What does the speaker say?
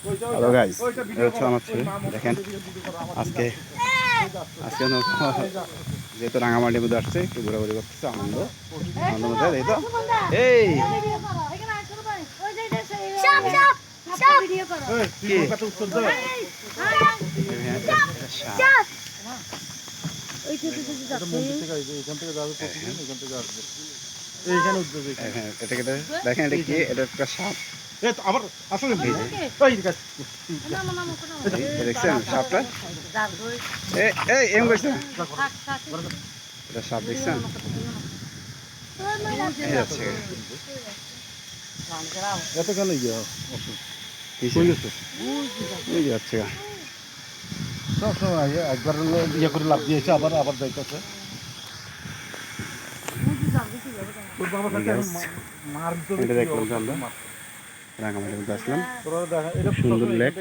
Hello guys, এটা হচ্ছে আমার ছেলে। দেখেন আজকে আজকে যেহেতু রাঙামাটির মধ্যে আসছে, একটু ঘোরাঘুরি করতেছে, আনন্দ আনন্দ মধ্যে এই তো এই দেখেন এটা কি, এটা একটা সাপ। আবার আসলে দেখছেন সাপটা? এই এম করছে না, এটা সাপ দেখছেন? এই যাচ্ছে এত কেন এই যাচ্ছে সবসময় একবার ইয়ে করে লাভ দিয়েছে, আবার আবার যাইতেছে। এটা দেখলাম যে আমরা রাঙামাটির মধ্যে আসলাম, সুন্দর লেক।